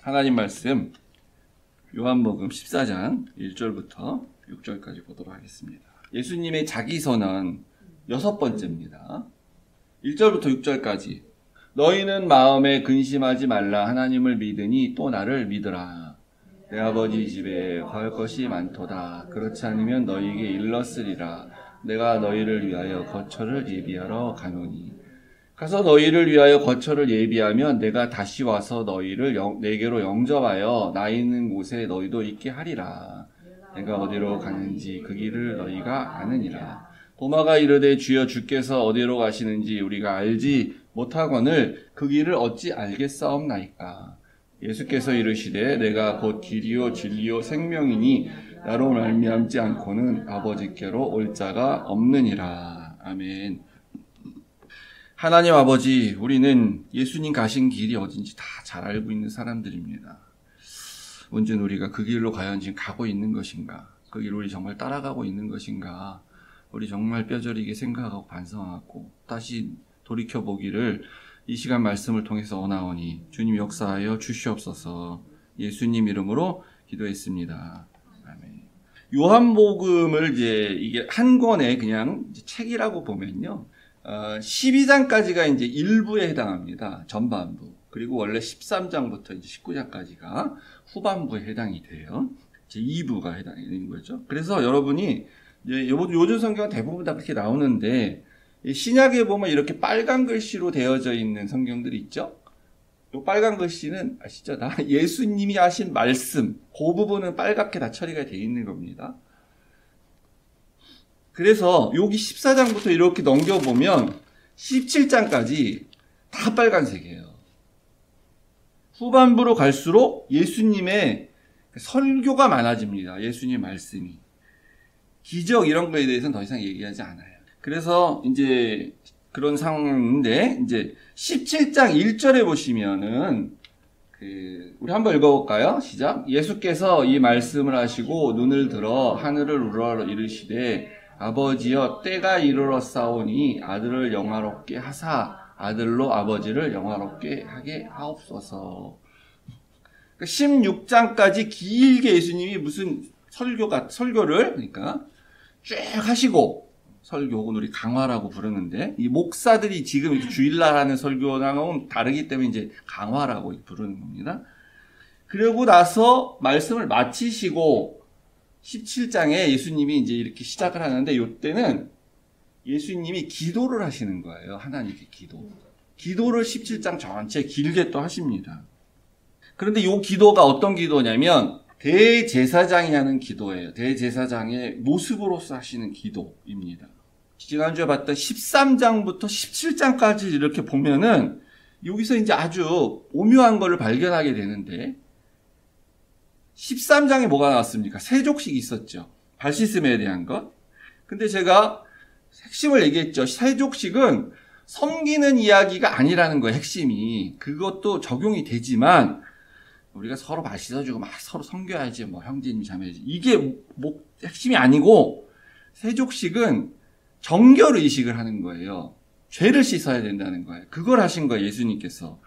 하나님 말씀 요한복음 14장 1절부터 6절까지 보도록 하겠습니다. 예수님의 자기선언 6번째입니다. 1절부터 6절까지 너희는 마음에 근심하지 말라. 하나님을 믿으니 또 나를 믿으라. 내 아버지 집에 갈 것이 많도다. 그렇지 않으면 너희에게 일렀으리라. 내가 너희를 위하여 거처를 예비하러 가노니 가서 너희를 위하여 거처를 예비하면 내가 다시 와서 너희를 내게로 영접하여 나 있는 곳에 너희도 있게 하리라. 내가 어디로 가는지 그 길을 너희가 아느니라. 도마가 이르되 주여 주께서 어디로 가시는지 우리가 알지 못하거늘 그 길을 어찌 알겠사옵나이까. 예수께서 이르시되 내가 곧 길이요 진리요 생명이니 나로 말미암지 않고는 아버지께로 올 자가 없느니라. 아멘. 하나님 아버지, 우리는 예수님 가신 길이 어딘지 다 잘 알고 있는 사람들입니다. 문제는 우리가 그 길로 과연 지금 가고 있는 것인가? 그 길을 우리 정말 따라가고 있는 것인가? 우리 정말 뼈저리게 생각하고 반성하고 다시 돌이켜보기를 이 시간 말씀을 통해서 원하오니 주님 역사하여 주시옵소서. 예수님 이름으로 기도했습니다. 아멘. 요한복음을 이게 한 권의 그냥 책이라고 보면요. 12장까지가 이제 일부에 해당합니다. 전반부. 그리고 원래 13장부터 이제 19장까지가 후반부에 해당이 돼요. 이제 2부가 해당이 되는 거죠. 그래서 여러분이 이제 요즘 성경은 대부분 다 그렇게 나오는데 신약에 보면 이렇게 빨간 글씨로 되어져 있는 성경들이 있죠. 요 빨간 글씨는 아시죠? 다 예수님이 하신 말씀, 그 부분은 빨갛게 다 처리가 되어 있는 겁니다. 그래서 여기 14장부터 이렇게 넘겨보면 17장까지 다 빨간색이에요. 후반부로 갈수록 예수님의 설교가 많아집니다. 예수님 말씀이. 기적 이런 거에 대해서는 더 이상 얘기하지 않아요. 그래서 이제 그런 상황인데 이제 17장 1절에 보시면은 우리 한번 읽어볼까요? 시작. 예수께서 이 말씀을 하시고 눈을 들어 하늘을 우러러 이르시되 아버지여 때가 이르렀사오니 아들을 영화롭게 하사 아들로 아버지를 영화롭게 하게 하옵소서. 16장까지 길게 예수님이 무슨 설교를 그러니까 쭉 하시고 설교 혹은 우리 강화라고 부르는데 이 목사들이 지금 주일날 하는 설교랑은 다르기 때문에 이제 강화라고 부르는 겁니다. 그러고 나서 말씀을 마치시고 17장에 예수님이 이제 이렇게 시작을 하는데 이때는 예수님이 기도를 하시는 거예요. 하나님께 기도를 17장 전체 길게 또 하십니다. 그런데 이 기도가 어떤 기도냐면 대제사장이 하는 기도예요. 대제사장의 모습으로서 하시는 기도입니다. 지난주에 봤던 13장부터 17장까지 이렇게 보면은 여기서 이제 아주 오묘한 거를 발견하게 되는데 13장에 뭐가 나왔습니까? 세족식이 있었죠. 발 씻음에 대한 것. 근데 제가 핵심을 얘기했죠. 세족식은 섬기는 이야기가 아니라는 거예요. 핵심이. 그것도 적용이 되지만 우리가 서로 발 씻어주고 막 서로 섬겨야지 뭐 형제님 자매지. 이게 핵심이 아니고 세족식은 정결의식을 하는 거예요. 죄를 씻어야 된다는 거예요. 그걸 하신 거예요. 예수님께서.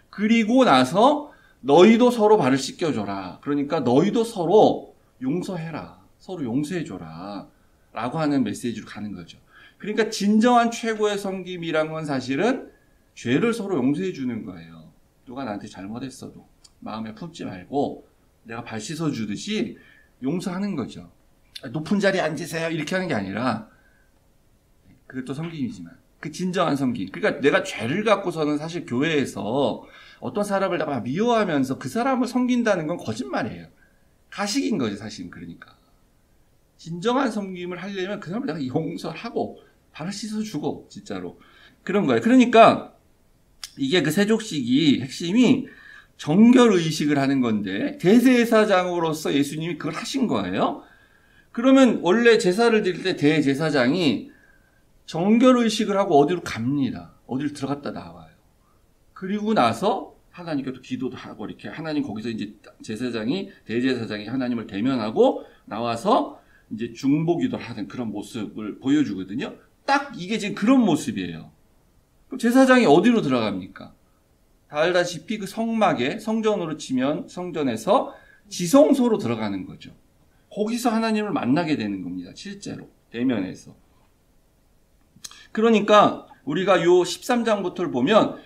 그리고 나서 너희도 서로 발을 씻겨줘라. 그러니까 너희도 서로 용서해라. 서로 용서해줘라. 라고 하는 메시지로 가는 거죠. 그러니까 진정한 최고의 섬김이란 건 사실은 죄를 서로 용서해 주는 거예요. 누가 나한테 잘못했어도 마음에 품지 말고 내가 발 씻어주듯이 용서하는 거죠. 높은 자리에 앉으세요. 이렇게 하는 게 아니라 그것도 섬김이지만 그 진정한 섬김. 그러니까 내가 죄를 갖고서는 사실 교회에서 어떤 사람을 내가 미워하면서 그 사람을 섬긴다는 건 거짓말이에요. 가식인 거죠, 사실은. 그러니까. 진정한 섬김을 하려면 그 사람을 내가 용서하고 발을 씻어주고 진짜로. 그런 거예요. 그러니까 이게 그 세족식이 핵심이 정결의식을 하는 건데 대제사장으로서 예수님이 그걸 하신 거예요. 그러면 원래 제사를 드릴 때 대제사장이 정결의식을 하고 어디로 갑니다. 어디로 들어갔다 나와요. 그리고 나서 하나님께도 기도도 하고 이렇게 하나님 거기서 이제 대제사장이 하나님을 대면하고 나와서 이제 중보기도를 하는 그런 모습을 보여주거든요. 딱 이게 지금 그런 모습이에요. 그럼 제사장이 어디로 들어갑니까? 다 알다시피 그 성막에 성전으로 치면 성전에서 지성소로 들어가는 거죠. 거기서 하나님을 만나게 되는 겁니다. 실제로 대면에서. 그러니까 우리가 요 13장부터를 보면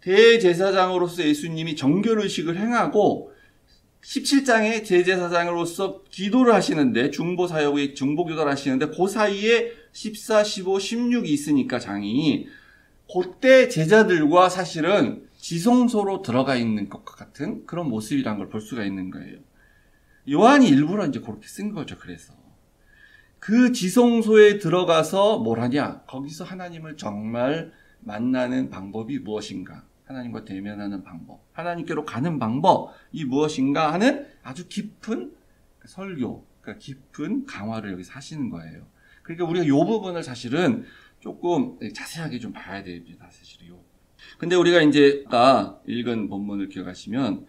대제사장으로서 예수님이 정결의식을 행하고 17장에 대제사장으로서 기도를 하시는데 중보사역의 중보기도를 하시는데 그 사이에 14, 15, 16이 있으니까 장이 그때 제자들과 사실은 지성소로 들어가 있는 것과 같은 그런 모습이란 걸 볼 수가 있는 거예요. 요한이 일부러 이제 그렇게 쓴 거죠. 그래서 그 지성소에 들어가서 뭘 하냐? 거기서 하나님을 정말 만나는 방법이 무엇인가? 하나님과 대면하는 방법, 하나님께로 가는 방법이 무엇인가 하는 아주 깊은 설교, 그러니까 깊은 강화를 여기서 하시는 거예요. 그러니까 우리가 이 부분을 사실은 조금 자세하게 좀 봐야 됩니다. 사실요. 근데 우리가 이제 아까 읽은 본문을 기억하시면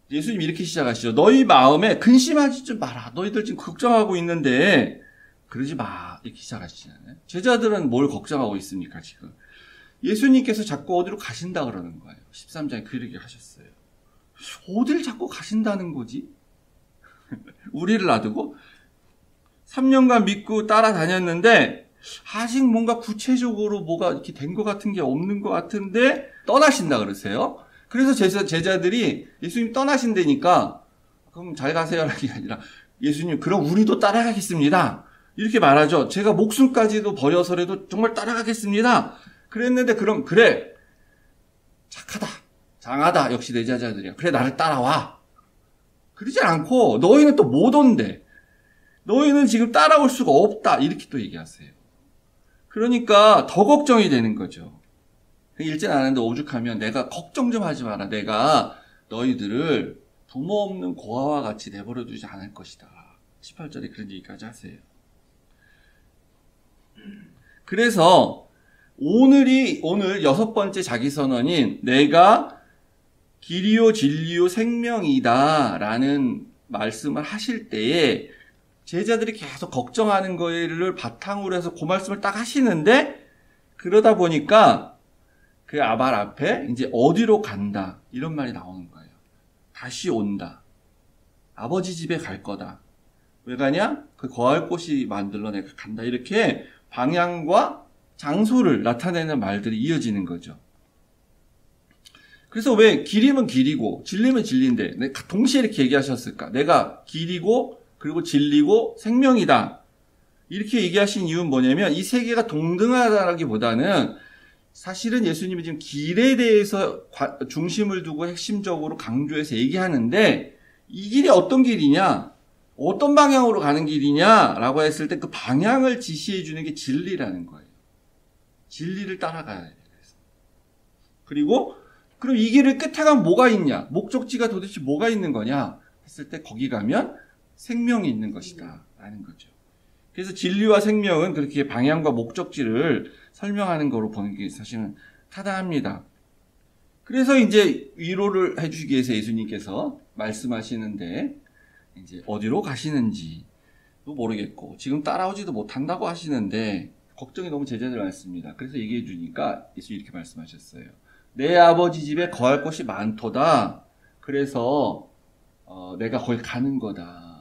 예수님이 이렇게 시작하시죠. 너희 마음에 근심하지 좀 마라. 너희들 지금 걱정하고 있는데 그러지 마. 이렇게 시작하시잖아요. 제자들은 뭘 걱정하고 있습니까 지금? 예수님께서 자꾸 어디로 가신다 그러는 거예요. 13장에 그렇게 하셨어요. 어딜 자꾸 가신다는 거지? 우리를 놔두고 3년간 믿고 따라다녔는데 아직 뭔가 구체적으로 뭐가 이렇게 된 것 같은 게 없는 것 같은데 떠나신다 그러세요. 그래서 제자들이 예수님 떠나신다니까 그럼 잘 가세요라는 게 아니라 예수님 그럼 우리도 따라가겠습니다. 이렇게 말하죠. 제가 목숨까지도 버려서라도 정말 따라가겠습니다. 그랬는데 그럼 그래 착하다 장하다 역시 내 제자들이야. 그래 나를 따라와. 그러지 않고 너희는 또 못 온대. 너희는 지금 따라올 수가 없다. 이렇게 또 얘기하세요. 그러니까 더 걱정이 되는 거죠. 읽진 않았는데 오죽하면 내가 걱정 좀 하지 마라. 내가 너희들을 부모 없는 고아와 같이 내버려 두지 않을 것이다. 18절에 그런 얘기까지 하세요. 그래서 오늘 6번째 자기선언인 내가 길이요 진리요 생명이다 라는 말씀을 하실 때에 제자들이 계속 걱정하는 거를 바탕으로 해서 그 말씀을 딱 하시는데 그러다 보니까 그 아발 앞에 이제 어디로 간다 이런 말이 나오는 거예요. 다시 온다. 아버지 집에 갈 거다. 왜 가냐? 그 거할 곳이 만들러 내가 간다. 이렇게 방향과 장소를 나타내는 말들이 이어지는 거죠. 그래서 왜 길이면 길이고 진리면 진리인데 동시에 이렇게 얘기하셨을까? 내가 길이고 그리고 진리고 생명이다. 이렇게 얘기하신 이유는 뭐냐면 이 세 개가 동등하다라기보다는 사실은 예수님이 지금 길에 대해서 중심을 두고 핵심적으로 강조해서 얘기하는데 이 길이 어떤 길이냐? 어떤 방향으로 가는 길이냐라고 했을 때 그 방향을 지시해 주는 게 진리라는 거예요. 진리를 따라가야 돼요. 그리고 그럼 이 길을 끝에 가면 뭐가 있냐? 목적지가 도대체 뭐가 있는 거냐? 했을 때 거기 가면 생명이 있는 것이다 라는 거죠. 그래서 진리와 생명은 그렇게 방향과 목적지를 설명하는 거로 보는 게 사실은 타당합니다. 그래서 이제 위로를 해주기 위해서 예수님께서 말씀하시는데 이제 어디로 가시는지도 모르겠고 지금 따라오지도 못한다고 하시는데 걱정이 너무 제자들 많습니다. 그래서 얘기해 주니까 예수님이 이렇게 말씀하셨어요. 내 아버지 집에 거할 곳이 많도다. 그래서 내가 거기 가는 거다.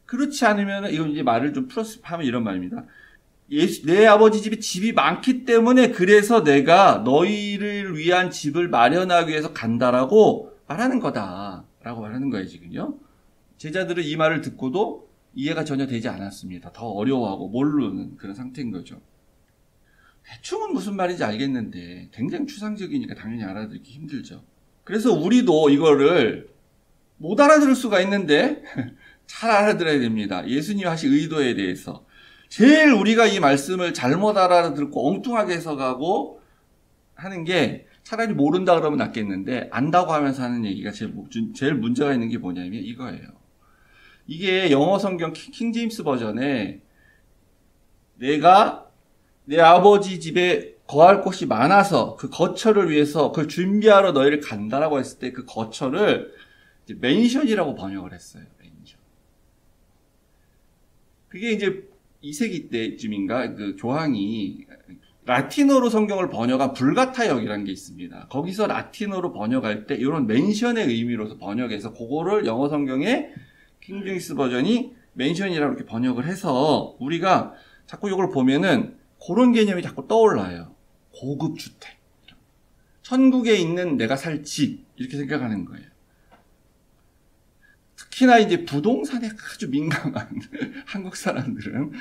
그렇지 않으면 이건 이제 말을 좀 플러스 하면 이런 말입니다. 내 아버지 집에 집이 많기 때문에 그래서 내가 너희를 위한 집을 마련하기 위해서 간다라고 말하는 거다라고 말하는 거예요 지금요. 제자들은 이 말을 듣고도 이해가 전혀 되지 않았습니다. 더 어려워하고 모르는 그런 상태인 거죠. 대충은 무슨 말인지 알겠는데 굉장히 추상적이니까 당연히 알아듣기 힘들죠. 그래서 우리도 이거를 못 알아들을 수가 있는데 잘 알아들어야 됩니다. 예수님 하신 의도에 대해서. 제일 우리가 이 말씀을 잘못 알아듣고 엉뚱하게 해석하고 하는 게 차라리 모른다 그러면 낫겠는데 안다고 하면서 하는 얘기가 제일 문제가 있는 게 뭐냐면 이거예요. 이게 영어 성경 킹제임스 버전에 내가 내 아버지 집에 거할 곳이 많아서 그 거처를 위해서 그걸 준비하러 너희를 간다라고 했을 때 그 거처를 이제 맨션이라고 번역을 했어요. 맨션. 그게 이제 2세기 때쯤인가 그 교황이 라틴어로 성경을 번역한 불가타역이라는 게 있습니다. 거기서 라틴어로 번역할 때 이런 멘션의 의미로서 번역해서 그거를 영어 성경에 킹제임스 버전이 멘션이라고 이렇게 번역을 해서 우리가 자꾸 이걸 보면은 그런 개념이 자꾸 떠올라요. 고급 주택. 천국에 있는 내가 살 집. 이렇게 생각하는 거예요. 특히나 이제 부동산에 아주 민감한 한국 사람들은,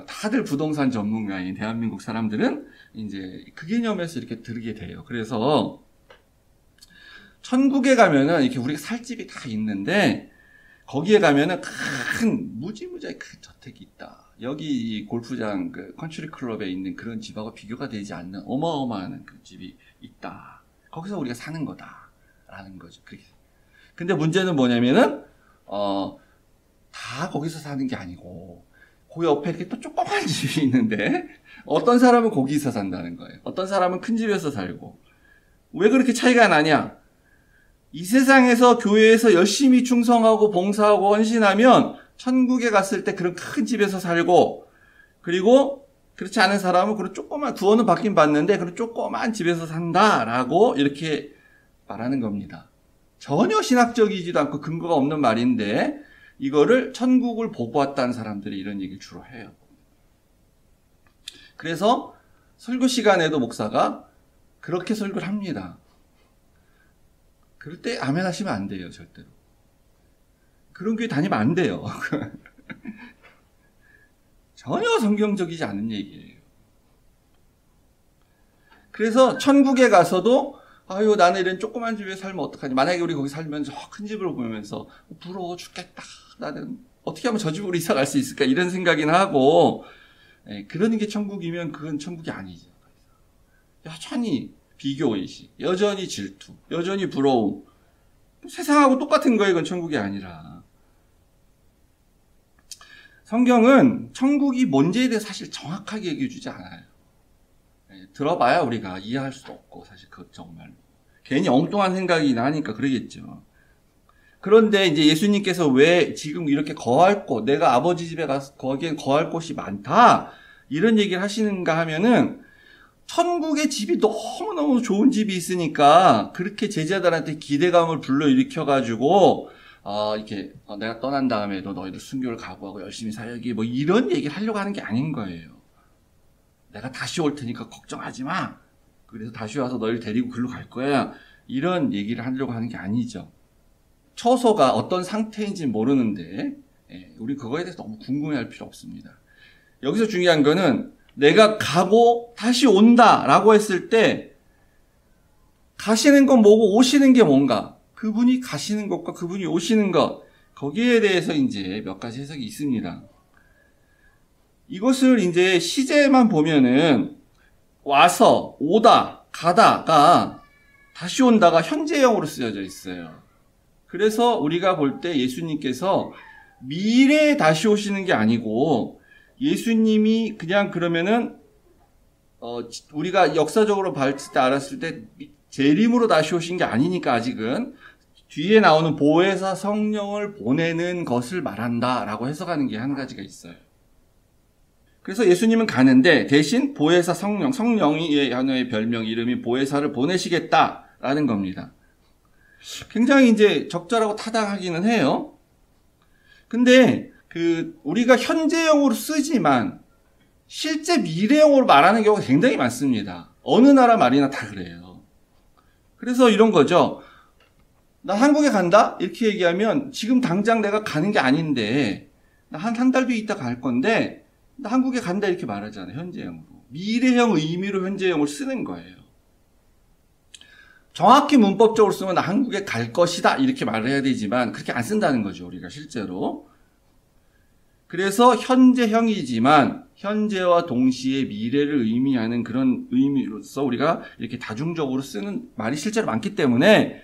다들 부동산 전문가인 대한민국 사람들은 이제 그 개념에서 이렇게 들게 돼요. 그래서 천국에 가면은 이렇게 우리가 살 집이 다 있는데 거기에 가면은 무지무지하게 큰 저택이 있다. 여기 골프장 그 컨트리 클럽에 있는 그런 집하고 비교가 되지 않는 어마어마한 그 집이 있다. 거기서 우리가 사는 거다라는 거죠. 근데 문제는 뭐냐면은 다 거기서 사는 게 아니고 그 옆에 이렇게 또 조그만 집이 있는데 어떤 사람은 거기서 산다는 거예요. 어떤 사람은 큰 집에서 살고. 왜 그렇게 차이가 나냐? 이 세상에서 교회에서 열심히 충성하고 봉사하고 헌신하면 천국에 갔을 때 그런 큰 집에서 살고, 그리고 그렇지 않은 사람은 그런 조그만, 구원은 받긴 받는데 그런 조그만 집에서 산다라고 이렇게 말하는 겁니다. 전혀 신학적이지도 않고 근거가 없는 말인데 이거를 천국을 보고 왔다는 사람들이 이런 얘기를 주로 해요. 그래서 설교 시간에도 목사가 그렇게 설교를 합니다. 그럴 때 아멘 하시면 안 돼요, 절대로. 그런 교회 다니면 안 돼요. 전혀 성경적이지 않은 얘기예요. 그래서 천국에 가서도 아유, 나는 이런 조그만 집에 살면 어떡하지? 만약에 우리 거기 살면 저 큰 집을 보면서 부러워 죽겠다. 나는 어떻게 하면 저 집으로 이사 갈 수 있을까? 이런 생각이나 하고, 그러는 게 천국이면 그건 천국이 아니죠. 여전히 비교의식, 여전히 질투, 여전히 부러움. 세상하고 똑같은 거예요. 이건 천국이 아니라. 성경은 천국이 뭔지에 대해 사실 정확하게 얘기해 주지 않아요. 들어봐야 우리가 이해할 수도 없고, 사실 그것 정말. 괜히 엉뚱한 생각이 나니까 그러겠죠. 그런데 이제 예수님께서 왜 지금 이렇게 거할 곳, 내가 아버지 집에 가서 거기엔 거할 곳이 많다, 이런 얘기를 하시는가 하면은, 천국의 집이 너무너무 좋은 집이 있으니까 그렇게 제자들한테 기대감을 불러일으켜가지고 이렇게 내가 떠난 다음에도 너희들 순교를 각오하고 열심히 살기 뭐 이런 얘기를 하려고 하는 게 아닌 거예요. 내가 다시 올 테니까 걱정하지 마. 그래서 다시 와서 너희를 데리고 글로 갈 거야. 이런 얘기를 하려고 하는 게 아니죠. 처소가 어떤 상태인지 모르는데 우리 그거에 대해서 너무 궁금해할 필요 없습니다. 여기서 중요한 거는 내가 가고 다시 온다라고 했을 때 가시는 건 뭐고 오시는 게 뭔가, 그분이 가시는 것과 그분이 오시는 것, 거기에 대해서 이제 몇 가지 해석이 있습니다. 이것을 이제 시제만 보면은 와서, 오다, 가다가 다시 온다가 현재형으로 쓰여져 있어요. 그래서 우리가 볼 때 예수님께서 미래에 다시 오시는 게 아니고 예수님이 그냥 그러면은 우리가 역사적으로 봤을 때 알았을 때 재림으로 다시 오신 게 아니니까 아직은 뒤에 나오는 보혜사 성령을 보내는 것을 말한다라고 해석하는 게 한 가지가 있어요. 그래서 예수님은 가는데 대신 보혜사 성령이 하나의 별명 이름이 보혜사를 보내시겠다라는 겁니다. 굉장히 이제 적절하고 타당하기는 해요. 근데 우리가 현재형으로 쓰지만 실제 미래형으로 말하는 경우가 굉장히 많습니다. 어느 나라 말이나 다 그래요. 그래서 이런 거죠. 나 한국에 간다? 이렇게 얘기하면 지금 당장 내가 가는 게 아닌데 나 한 달 뒤에 있다 갈 건데 나 한국에 간다 이렇게 말하잖아요. 현재형으로. 미래형 의미로 현재형을 쓰는 거예요. 정확히 문법적으로 쓰면 나 한국에 갈 것이다 이렇게 말을 해야 되지만 그렇게 안 쓴다는 거죠. 우리가 실제로. 그래서 현재형이지만 현재와 동시에 미래를 의미하는 그런 의미로서 우리가 이렇게 다중적으로 쓰는 말이 실제로 많기 때문에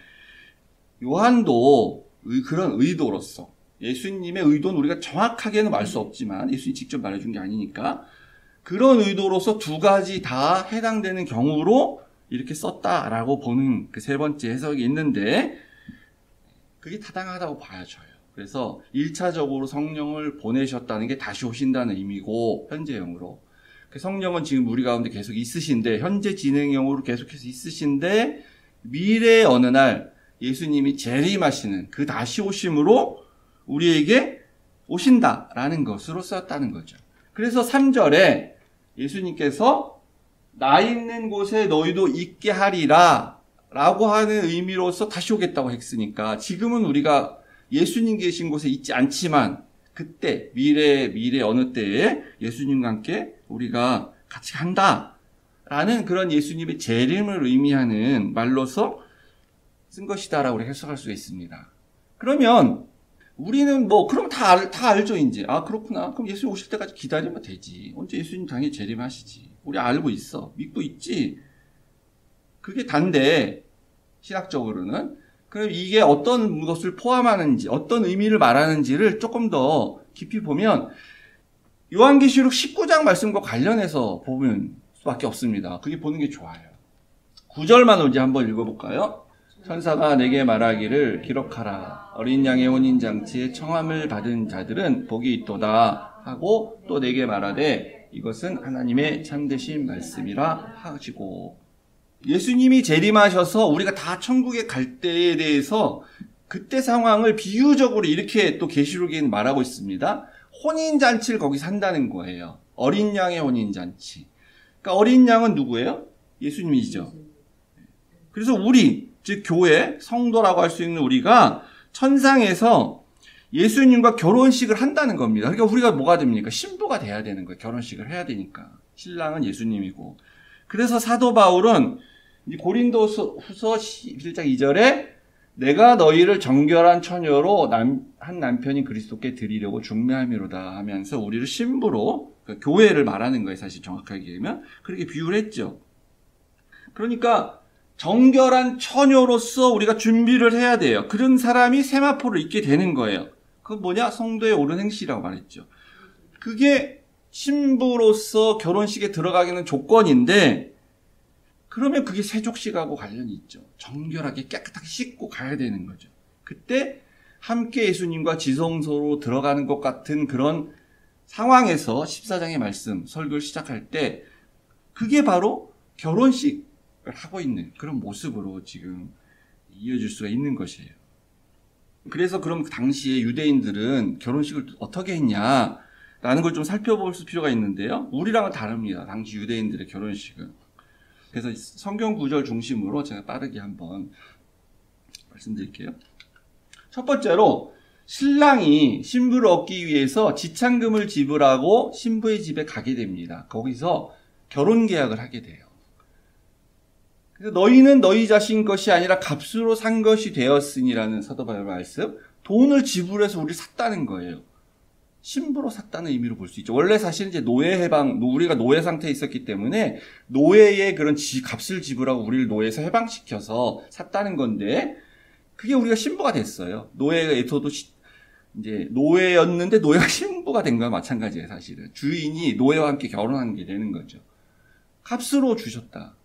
요한도 그런 의도로서 예수님의 의도는 우리가 정확하게는 말 수 없지만 예수님이 직접 말해준 게 아니니까 그런 의도로서 두 가지 다 해당되는 경우로 이렇게 썼다라고 보는 그 세 번째 해석이 있는데 그게 타당하다고 봐야죠. 그래서 1차적으로 성령을 보내셨다는 게 다시 오신다는 의미고 현재형으로 그 성령은 지금 우리 가운데 계속 있으신데, 현재 진행형으로 계속해서 있으신데, 미래의 어느 날 예수님이 재림하시는 그 다시 오심으로 우리에게 오신다라는 것으로 쓰였다는 거죠. 그래서 3절에 예수님께서 나 있는 곳에 너희도 있게 하리라 라고 하는 의미로서 다시 오겠다고 했으니까, 지금은 우리가 예수님 계신 곳에 있지 않지만 그때 미래 어느 때에 예수님과 함께 우리가 같이 간다라는 그런 예수님의 재림을 의미하는 말로서 쓴 것이다라고 우리가 해석할 수가 있습니다. 그러면 우리는 그럼 다 알죠, 이제. 아, 그렇구나. 그럼 예수님 오실 때까지 기다리면 되지. 언제 예수님 당연히 재림하시지. 우리 알고 있어. 믿고 있지. 그게 단데, 신학적으로는. 그럼 이게 어떤 것을 포함하는지, 어떤 의미를 말하는지를 조금 더 깊이 보면, 요한계시록 19장 말씀과 관련해서 보면 수밖에 없습니다. 그게 보는 게 좋아요. 9절만 이제 한번 읽어볼까요? 천사가 내게 말하기를 기록하라. 어린 양의 혼인잔치에 청함을 받은 자들은 복이 있도다 하고, 또 내게 말하되 이것은 하나님의 참되신 말씀이라 하시고. 예수님이 재림하셔서 우리가 다 천국에 갈 때에 대해서 그때 상황을 비유적으로 이렇게 또 계시록에는 말하고 있습니다. 혼인잔치를 거기서 한다는 거예요. 어린 양의 혼인잔치. 그러니까 어린 양은 누구예요? 예수님이죠. 그래서 우리, 즉 교회, 성도라고 할 수 있는 우리가 천상에서 예수님과 결혼식을 한다는 겁니다. 그러니까 우리가 뭐가 됩니까? 신부가 돼야 되는 거예요. 결혼식을 해야 되니까. 신랑은 예수님이고. 그래서 사도 바울은 고린도후서 11장 2절에 내가 너희를 정결한 처녀로 한 남편인 그리스도께 드리려고 중매함이로다 하면서 우리를 신부로, 그러니까 교회를 말하는 거예요. 사실 정확하게 얘기하면. 그렇게 비유를 했죠. 그러니까 정결한 처녀로서 우리가 준비를 해야 돼요. 그런 사람이 세마포를 입게 되는 거예요. 그건 뭐냐? 성도의 옳은 행실이라고 말했죠. 그게 신부로서 결혼식에 들어가기는 조건인데, 그러면 그게 세족식하고 관련이 있죠. 정결하게 깨끗하게 씻고 가야 되는 거죠. 그때 함께 예수님과 지성소로 들어가는 것 같은 그런 상황에서 14장의 말씀, 설교를 시작할 때 그게 바로 결혼식을 하고 있는 그런 모습으로 지금 이어질 수가 있는 것이에요. 그래서 그럼 당시에 유대인들은 결혼식을 어떻게 했냐라는 걸 좀 살펴볼 필요가 있는데요. 우리랑은 다릅니다. 당시 유대인들의 결혼식은. 그래서 성경 구절 중심으로 제가 빠르게 한번 말씀드릴게요. 첫 번째로 신랑이 신부를 얻기 위해서 지참금을 지불하고 신부의 집에 가게 됩니다. 거기서 결혼 계약을 하게 돼요. 그래서 너희는 너희 자신 것이 아니라 값으로 산 것이 되었으니라는 사도 바울의 말씀. 돈을 지불해서 우리를 샀다는 거예요. 신부로 샀다는 의미로 볼 수 있죠. 원래 사실 이제 노예 해방, 우리가 노예 상태에 있었기 때문에 노예의 그런 값을 지불하고 우리를 노예에서 해방시켜서 샀다는 건데, 그게 우리가 신부가 됐어요. 노예에서도 이제 노예였는데 노예가 신부가 된 거와 마찬가지예요, 사실은. 주인이 노예와 함께 결혼하는 게 되는 거죠. 값으로 주셨다.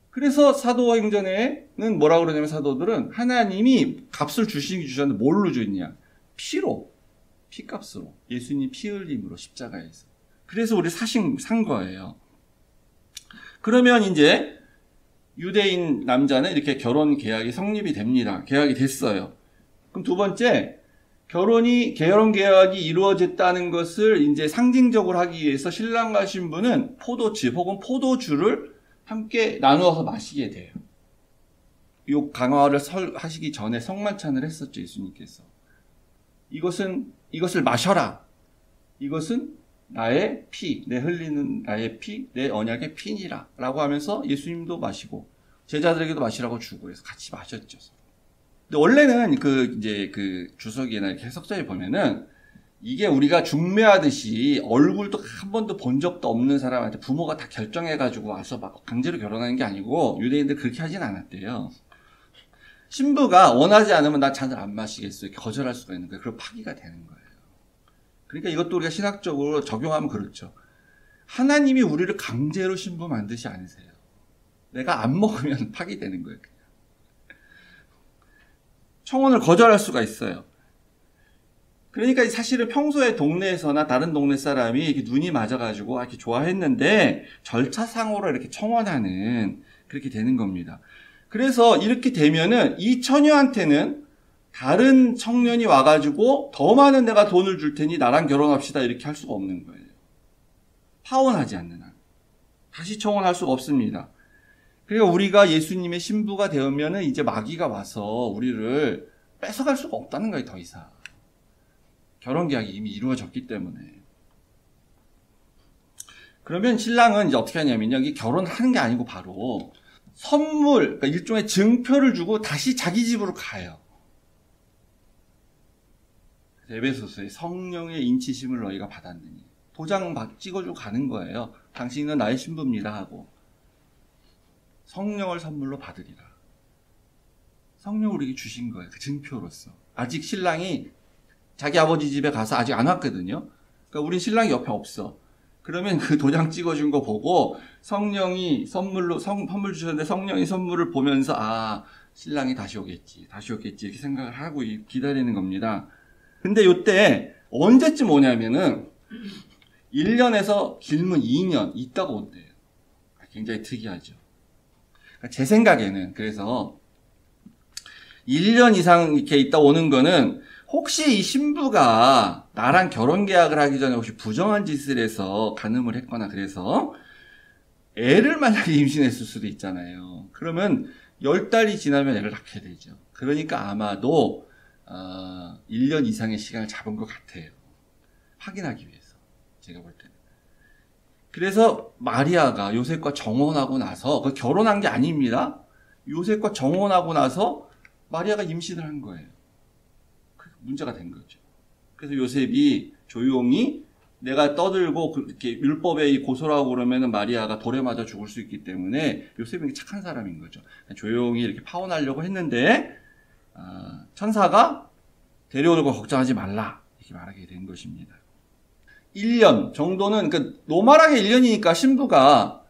그래서 사도행전에는 뭐라고 그러냐면 사도들은 하나님이 값을 주셨는데 뭘로 줬냐? 피로. 피값으로. 예수님 피 흘림으로 십자가에서. 그래서 우리 산 거예요. 그러면 이제 유대인 남자는 이렇게 결혼 계약이 성립이 됩니다. 계약이 됐어요. 그럼 두 번째, 결혼 계약이 이루어졌다는 것을 이제 상징적으로 하기 위해서 신랑과 신부는 포도즙 혹은 포도주를 함께 나누어서 마시게 돼요. 이 강화를 하시기 전에 성만찬을 했었죠, 예수님께서. 이것을 마셔라. 이것은 나의 피, 내 흘리는 나의 피, 내 언약의 피니라. 라고 하면서 예수님도 마시고, 제자들에게도 마시라고 주고 해서 같이 마셨죠. 근데 원래는 그 주석이나 해석자에 보면은 이게 우리가 중매하듯이 얼굴도 한 번도 본 적도 없는 사람한테 부모가 다 결정해가지고 와서 막 강제로 결혼하는 게 아니고 유대인들 그렇게 하진 않았대요. 신부가 원하지 않으면 나 잔을 안 마시겠어. 이렇게 거절할 수가 있는 거예요. 그럼 파기가 되는 거예요. 그러니까 이것도 우리가 신학적으로 적용하면 그렇죠. 하나님이 우리를 강제로 신부 만드시 않으세요. 내가 안 먹으면 파기되는 거예요. 그냥. 청혼을 거절할 수가 있어요. 그러니까 사실은 평소에 동네에서나 다른 동네 사람이 이렇게 눈이 맞아가지고 이렇게 좋아했는데 절차상으로 이렇게 청혼하는 그렇게 되는 겁니다. 그래서 이렇게 되면은 이 처녀한테는 다른 청년이 와가지고 더 많은 내가 돈을 줄 테니 나랑 결혼합시다 이렇게 할 수가 없는 거예요. 파혼하지 않는 한. 다시 청혼할 수가 없습니다. 그러니까 우리가 예수님의 신부가 되면은 이제 마귀가 와서 우리를 뺏어갈 수가 없다는 거예요, 더 이상. 결혼 계약이 이미 이루어졌기 때문에. 그러면 신랑은 이제 어떻게 하냐면요. 이게 결혼하는 게 아니고 바로 선물, 그러니까 일종의 증표를 주고 다시 자기 집으로 가요. 에베소서에 성령의 인치심을 너희가 받았느니. 도장 찍어주고 가는 거예요. 당신은 나의 신부입니다 하고. 성령을 선물로 받으리라. 성령을 우리에게 주신 거예요. 그 증표로서. 아직 신랑이 자기 아버지 집에 가서 아직 안 왔거든요. 그러니까 우린 신랑이 옆에 없어. 그러면 그 도장 찍어준 거 보고 성령이 선물 주셨는데 성령이 선물을 보면서 아, 신랑이 다시 오겠지 이렇게 생각을 하고 기다리는 겁니다. 근데 요때 언제쯤 오냐면은 1년에서 길면 2년 있다가 온대요. 굉장히 특이하죠. 그러니까 제 생각에는 그래서 1년 이상 이렇게 있다 오는 거는 혹시 이 신부가 나랑 결혼 계약을 하기 전에 혹시 부정한 짓을 해서 간음을 했거나 그래서 애를 만약에 임신했을 수도 있잖아요. 그러면 10달이 지나면 애를 낳게 되죠. 그러니까 아마도 1년 이상의 시간을 잡은 것 같아요. 확인하기 위해서. 제가 볼 때는. 그래서 마리아가 요셉과 정혼하고 나서 결혼한 게 아닙니다. 요셉과 정혼하고 나서 마리아가 임신을 한 거예요. 문제가 된 거죠. 그래서 요셉이 조용히 내가 떠들고 그렇게 율법에 고소라고 그러면은 마리아가 돌에 맞아 죽을 수 있기 때문에 요셉이 착한 사람인 거죠. 조용히 이렇게 파혼하려고 했는데 천사가 데려오는 거 걱정하지 말라 이렇게 말하게 된 것입니다. 1년 정도는 그러니까 노멀하게 1년이니까 신부가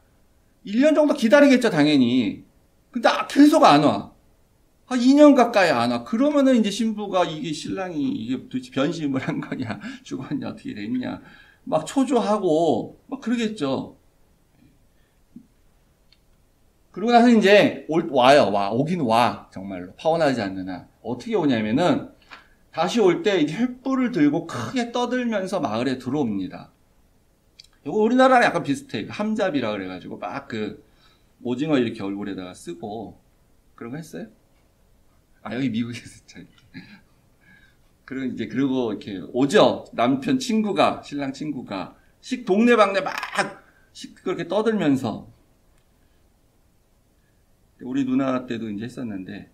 1년 정도 기다리겠죠 당연히. 근데 계속 안 와. 한 2년 가까이 안 와. 그러면은 이제 신부가 이게 신랑이 이게 도대체 변심을 한 거냐, 죽었냐, 어떻게 됐냐. 막 초조하고, 막 그러겠죠. 그러고 나서 이제 오긴 와. 정말로. 파혼하지 않는 한. 어떻게 오냐면은, 다시 올 때 횃불을 들고 크게 떠들면서 마을에 들어옵니다. 이거 우리나라랑 약간 비슷해. 함잡이라 그래가지고 막 오징어 이렇게 얼굴에다가 쓰고, 그런 거 했어요? 여기 미국에서 잘. 그리고 이렇게 오죠. 남편 친구가, 신랑 친구가. 동네방네 막, 그렇게 떠들면서. 우리 누나 때도 이제 했었는데,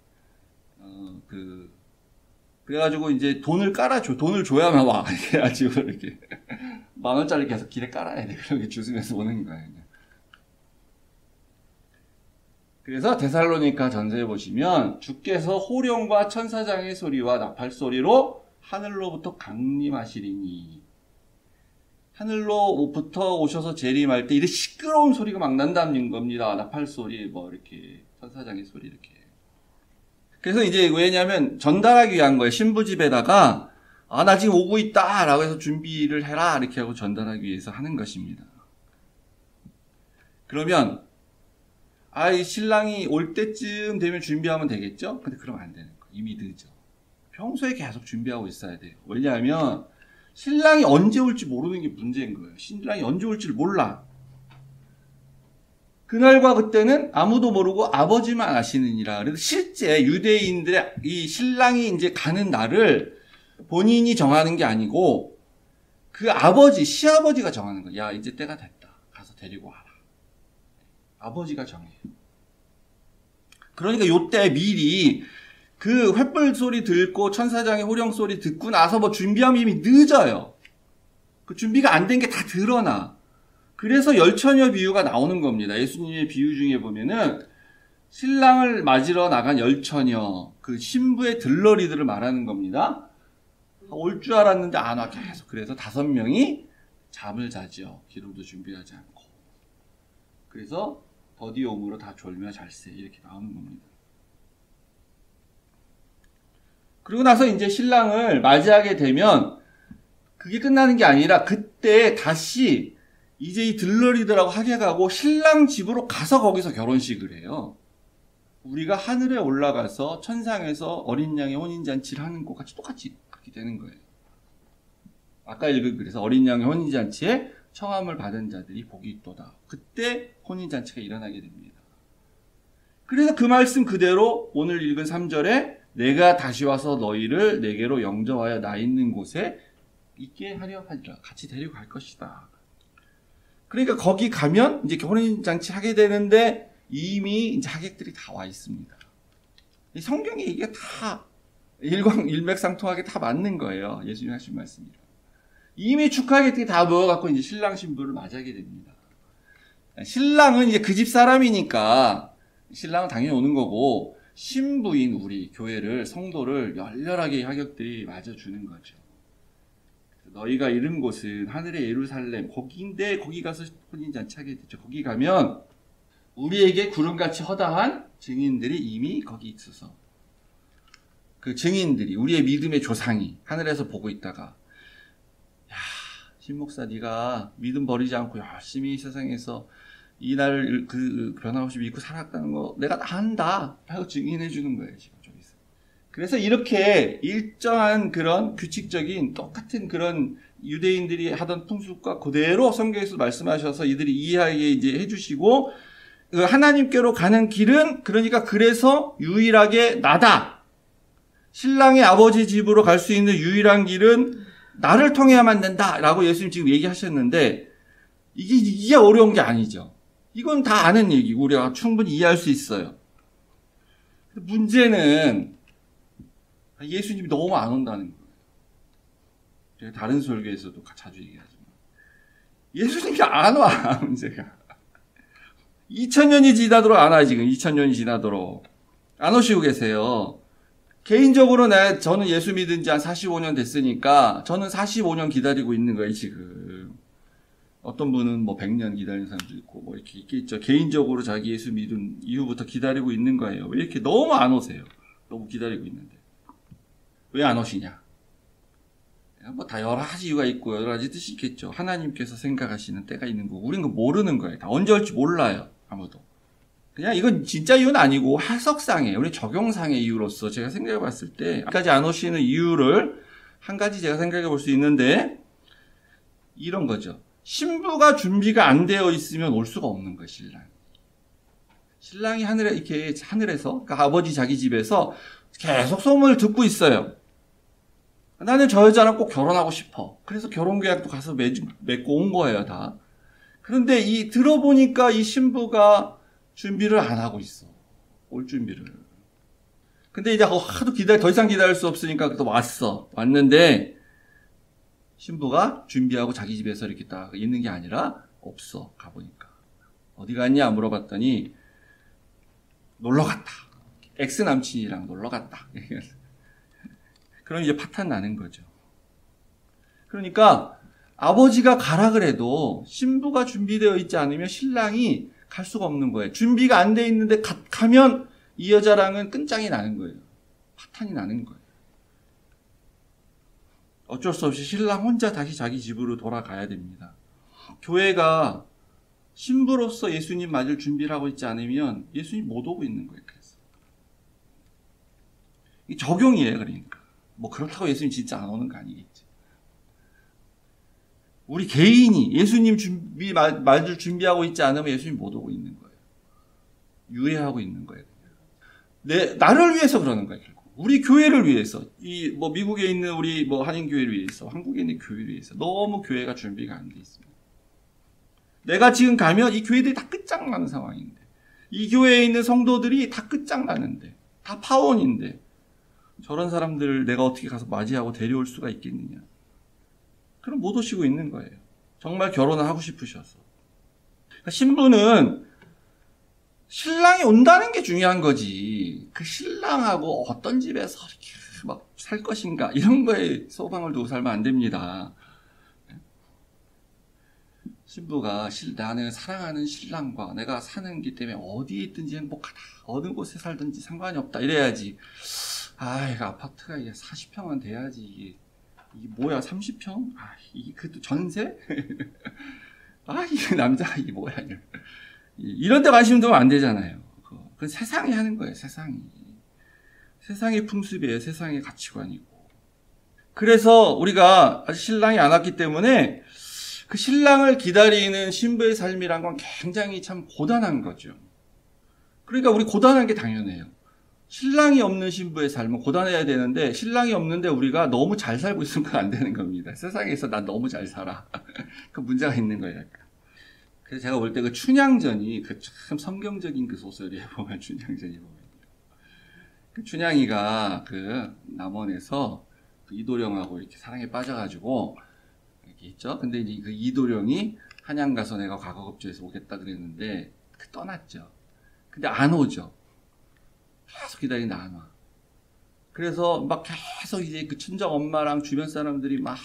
그래가지고 이제 돈을 깔아줘. 돈을 줘야만 와. 그래가지고 이렇게. 10,000원짜리 계속 길에 깔아야 돼. 그렇게 주스면서 오는 거예요. 그래서 데살로니가 전서에 보시면 주께서 호령과 천사장의 소리와 나팔 소리로 하늘로부터 강림하시리니 하늘로부터 오셔서 재림할 때 이렇게 시끄러운 소리가 막 난다는 겁니다. 나팔 소리 이렇게 천사장의 소리 이렇게. 그래서 이제 왜냐하면 전달하기 위한 거예요. 신부 집에다가 나 지금 오고 있다 라고 해서 준비를 해라 이렇게 하고 전달하기 위해서 하는 것입니다. 그러면 이 신랑이 올 때쯤 되면 준비하면 되겠죠? 근데 그러면 안 되는 거예요. 이미 늦어. 평소에 계속 준비하고 있어야 돼요. 왜냐하면 신랑이 언제 올지 모르는 게 문제인 거예요. 신랑이 언제 올지를 몰라. 그날과 그때는 아무도 모르고 아버지만 아시느니라. 그래서 실제 유대인들의 이 신랑이 이제 가는 날을 본인이 정하는 게 아니고 그 시아버지가 정하는 거예요. 야, 이제 때가 됐다. 가서 데리고 와라. 아버지가 정해요. 그러니까 요때 미리 그 횃불 소리 듣고 천사장의 호령 소리 듣고 나서 준비하면 이미 늦어요. 그 준비가 안 된 게 다 드러나. 그래서 열처녀 비유가 나오는 겁니다. 예수님의 비유 중에 보면은 신랑을 맞으러 나간 열처녀, 그 신부의 들러리들을 말하는 겁니다. 올 줄 알았는데 안 와 계속. 그래서 5명이 잠을 자지요. 기름도 준비하지 않고. 그래서 더디 오므로 다 졸며 잘세 이렇게 나오는 겁니다. 그리고 나서 이제 신랑을 맞이하게 되면 그게 끝나는 게 아니라 그때 다시 이제 이 들러리들하고 하게 가고 신랑 집으로 가서 거기서 결혼식을 해요. 우리가 하늘에 올라가서 천상에서 어린 양의 혼인잔치를 하는 것 같이 똑같이 그렇게 되는 거예요. 아까 읽은 그래서 어린 양의 혼인잔치에 청함을 받은 자들이 복이 있도다. 그때 혼인잔치가 일어나게 됩니다. 그래서 그 말씀 그대로 오늘 읽은 3절에 내가 다시 와서 너희를 내게로 영접하여 나 있는 곳에 있게 하려 하리라. 같이 데리고 갈 것이다. 그러니까 거기 가면 이제 혼인잔치 하게 되는데 이미 이제 하객들이 다 와 있습니다. 이 성경에 이게 다 일맥상통하게 다 맞는 거예요. 예수님 하신 말씀이라. 이미 축하객들이 다 모여갖고 이제 신랑 신부를 맞이하게 됩니다. 신랑은 이제 그 집 사람이니까 신랑은 당연히 오는 거고 신부인 우리 교회를 성도를 열렬하게 하객들이 맞아주는 거죠. 너희가 이른 곳은 하늘의 예루살렘 거기인데 거기 가서 혼인잔치 하게 됐죠. 거기 가면 우리에게 구름같이 허다한 증인들이 이미 거기 있어서 그 증인들이 우리의 믿음의 조상이 하늘에서 보고 있다가 야 신목사 네가 믿음 버리지 않고 열심히 세상에서 이 나를 그 변함없이 믿고 살았다는 거 내가 다 안다 하고 증인해 주는 거예요. 지금 저기서. 그래서 이렇게 일정한 그런 규칙적인 똑같은 그런 유대인들이 하던 풍습과 그대로 성경에서 말씀하셔서 이들이 이해하게 이제 해주시고 하나님께로 가는 길은 그러니까 그래서 유일하게 나다. 신랑의 아버지 집으로 갈 수 있는 유일한 길은 나를 통해야만 된다라고 예수님 지금 얘기하셨는데 이게 어려운 게 아니죠. 이건 다 아는 얘기고 우리가 충분히 이해할 수 있어요. 문제는 예수님이 너무 안 온다는 거예요. 제가 다른 설교에서도 자주 얘기하지만 예수님이 안 와. 문제가 2000년이 지나도록 안 와. 지금 2000년이 지나도록 안 오시고 계세요. 개인적으로 저는 예수 믿은 지 한 45년 됐으니까 저는 45년 기다리고 있는 거예요. 지금 어떤 분은 뭐 100년 기다리는 사람도 있고 뭐 이렇게 있겠죠. 개인적으로 자기 예수 믿은 이후부터 기다리고 있는 거예요. 왜 이렇게 너무 안 오세요? 너무 기다리고 있는데 왜 안 오시냐? 뭐 다 여러 가지 이유가 있고 여러 가지 뜻이 있겠죠. 하나님께서 생각하시는 때가 있는 거고 우리는 그거 모르는 거예요. 다 언제 올지 몰라요. 아무도. 그냥 이건 진짜 이유는 아니고 해석상의 우리 적용상의 이유로서 제가 생각해 봤을 때 아직까지 안 오시는 이유를 한 가지 제가 생각해 볼 수 있는데 이런 거죠. 신부가 준비가 안 되어 있으면 올 수가 없는 거예요. 신랑이 하늘에서 그러니까 아버지 자기 집에서 계속 소문을 듣고 있어요. 나는 저 여자랑 꼭 결혼하고 싶어. 그래서 결혼계약도 가서 맺고 온 거예요, 다. 그런데 들어보니까 이 신부가 준비를 안 하고 있어. 올 준비를. 근데 이제 하도 더 이상 기다릴 수 없으니까 또 왔는데, 신부가 준비하고 자기 집에서 이렇게 딱 있는 게 아니라 없어. 가보니까. 어디 갔냐 물어봤더니, 놀러 갔다. 엑스 남친이랑 놀러 갔다. 그럼 이제 파탄 나는 거죠. 그러니까 아버지가 가라 그래도 신부가 준비되어 있지 않으면 신랑이 갈 수가 없는 거예요. 준비가 안 돼 있는데 가면 이 여자랑은 끝장이 나는 거예요. 파탄이 나는 거예요. 어쩔 수 없이 신랑 혼자 다시 자기 집으로 돌아가야 됩니다. 교회가 신부로서 예수님 맞을 준비를 하고 있지 않으면 예수님 못 오고 있는 거예요. 그래서 이 적용이에요. 그러니까 뭐 그렇다고 예수님 진짜 안 오는 거 아니겠지. 우리 개인이 예수님 맞을 준비하고 있지 않으면 예수님 못 오고 있는 거예요. 유예하고 있는 거예요. 나를 위해서 그러는 거예요. 결국 우리 교회를 위해서 뭐 미국에 있는 우리 뭐 한인 교회를 위해서 한국에 있는 교회를 위해서 너무 교회가 준비가 안 돼 있습니다. 내가 지금 가면 이 교회들이 다 끝장나는 상황인데 이 교회에 있는 성도들이 다 끝장나는데 다 파원인데 저런 사람들을 내가 어떻게 가서 맞이하고 데려올 수가 있겠느냐. 그럼 못 오시고 있는 거예요. 정말 결혼을 하고 싶으셔서. 그러니까 신부는 신랑이 온다는 게 중요한 거지. 그 신랑하고 어떤 집에서 이렇게 막 살 것인가 이런 거에 소망을 두고 살면 안 됩니다. 신부가 나는 사랑하는 신랑과 내가 사는 길 때문에 어디에 있든지 행복하다. 어느 곳에 살든지 상관이 없다. 이래야지. 이거 아파트가 이게 40평은 돼야지 이게 이게 뭐야, 30평? 이게 그 전세? 이 남자, 이게 뭐야. 이런 데 관심 두면 안 되잖아요. 그건 세상이 하는 거예요, 세상이. 세상의 풍습이에요, 세상의 가치관이고. 그래서 우리가 아직 신랑이 안 왔기 때문에 그 신랑을 기다리는 신부의 삶이란 건 굉장히 참 고단한 거죠. 그러니까 우리 고단한 게 당연해요. 신랑이 없는 신부의 삶은 고단해야 되는데 신랑이 없는데 우리가 너무 잘 살고 있으면 안 되는 겁니다. 세상에서 난 너무 잘 살아. 그 문제가 있는 거예요. 약간. 그래서 제가 볼 때 그 춘향전이 그 참 성경적인 그 소설이에요. 보면 춘향전이 보면 그 춘향이가 그 남원에서 그 이도령하고 이렇게 사랑에 빠져가지고 이렇게 있죠. 근데 이제 그 이도령이 한양 가서 내가 과거급제에서 오겠다 그랬는데 떠났죠. 근데 안 오죠. 계속 기다리는데 안 와. 그래서 막 계속 이제 그 친정 엄마랑 주변 사람들이 막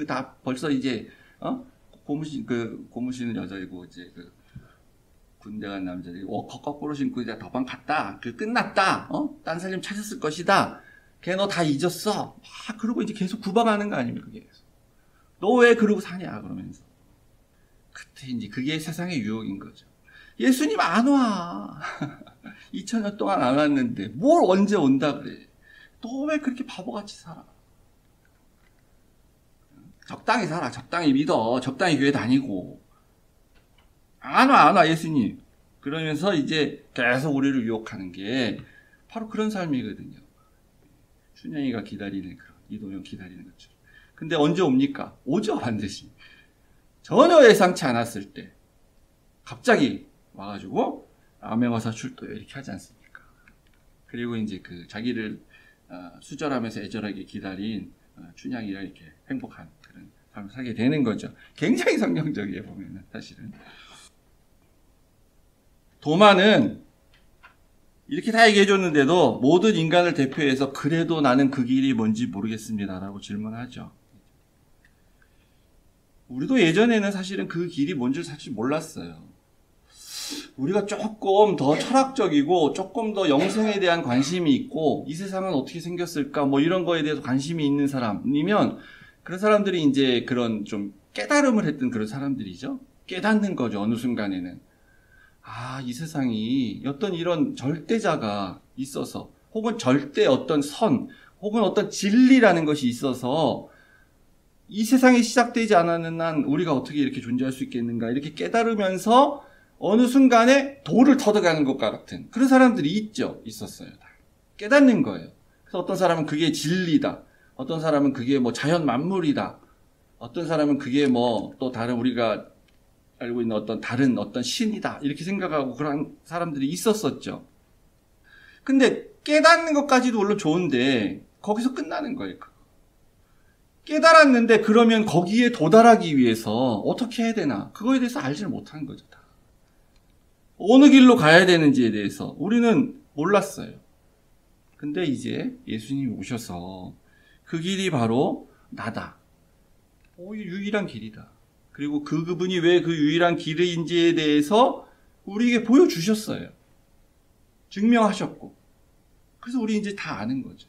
다 벌써 이제 고무신 여자이고 이제 그 군대 간 남자들이 거꾸로 신고 이제 더방 갔다. 끝났다. 딴 살림 찾았을 것이다. 걔 너 다 잊었어. 그러고 이제 계속 구박하는 거 아닙니까? 계속. 너 왜 그러고 사냐 그러면서. 그때 이제 그게 세상의 유혹인 거죠. 예수님 안 와. 2000년 동안 안 왔는데 뭘 언제 온다 그래. 너 왜 그렇게 바보같이 살아. 적당히 살아. 적당히 믿어. 적당히 교회 다니고. 안 와 예수님. 그러면서 이제 계속 우리를 유혹하는 게 바로 그런 삶이거든요. 춘향이가 기다리는 그런, 이도령 기다리는 것처럼. 근데 언제 옵니까? 오죠, 반드시. 전혀 예상치 않았을 때 갑자기 와가지고 암행어사 출도요 이렇게 하지 않습니까? 그리고 이제 그 자기를 수절하면서 애절하게 기다린 춘향이가 이렇게 행복한 그런 삶을 살게 되는 거죠. 굉장히 성경적이에요, 보면은 사실은. 도마는 이렇게 다 얘기해 줬는데도 모든 인간을 대표해서 그래도 나는 그 길이 뭔지 모르겠습니다라고 질문하죠. 우리도 예전에는 사실은 그 길이 뭔지 사실 몰랐어요. 우리가 조금 더 철학적이고 조금 더 영생에 대한 관심이 있고 이 세상은 어떻게 생겼을까 뭐 이런 거에 대해서 관심이 있는 사람이면 그런 사람들이 이제 그런 좀 깨달음을 했던 그런 사람들이죠. 깨닫는 거죠. 어느 순간에는. 이 세상이 어떤 이런 절대자가 있어서 혹은 절대 어떤 선 혹은 어떤 진리라는 것이 있어서 이 세상이 시작되지 않았는 한 우리가 어떻게 이렇게 존재할 수 있겠는가 이렇게 깨달으면서 어느 순간에 돌을 터득하는 것 같은 그런 사람들이 있었어요. 깨닫는 거예요. 그래서 어떤 사람은 그게 진리다. 어떤 사람은 그게 뭐 자연 만물이다. 어떤 사람은 그게 뭐 또 다른 우리가 알고 있는 어떤 다른 어떤 신이다. 이렇게 생각하고 그런 사람들이 있었었죠. 근데 깨닫는 것까지도 물론 좋은데 거기서 끝나는 거예요. 깨달았는데 그러면 거기에 도달하기 위해서 어떻게 해야 되나? 그거에 대해서 알지를 못한 거죠. 다. 어느 길로 가야 되는지에 대해서 우리는 몰랐어요. 근데 이제 예수님이 오셔서 그 길이 바로 나다. 유일한 길이다. 그리고 그분이 왜 그 유일한 길인지에 대해서 우리에게 보여주셨어요. 증명하셨고. 그래서 우리 이제 다 아는 거죠.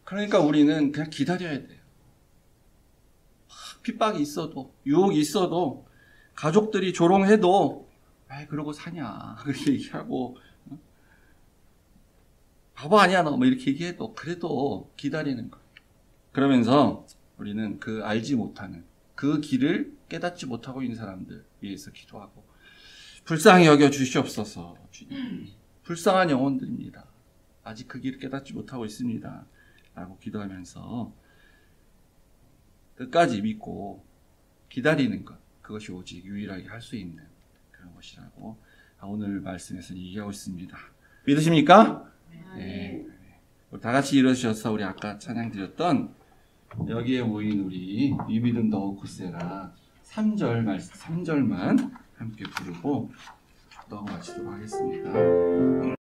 그러니까 우리는 그냥 기다려야 돼요. 핍박이 있어도, 유혹이 있어도, 가족들이 조롱해도, 왜 그러고 사냐. 그렇게 얘기하고, 바보 아니야, 너. 뭐 이렇게 얘기해도, 그래도 기다리는 거예요. 그러면서 우리는 그 알지 못하는, 그 길을 깨닫지 못하고 있는 사람들 위해서 기도하고 불쌍히 여겨 주시옵소서. 주님, 불쌍한 영혼들입니다. 아직 그 길을 깨닫지 못하고 있습니다. 라고 기도하면서 끝까지 믿고 기다리는 것, 그것이 오직 유일하게 할 수 있는 그런 것이라고 오늘 말씀에서 얘기하고 있습니다. 믿으십니까? 네. 다 같이 일어서셔서 우리 아까 찬양 드렸던 여기에 모인 우리 위비든 더우쿠세라 3절만 함께 부르고 넘어가시도록 하겠습니다.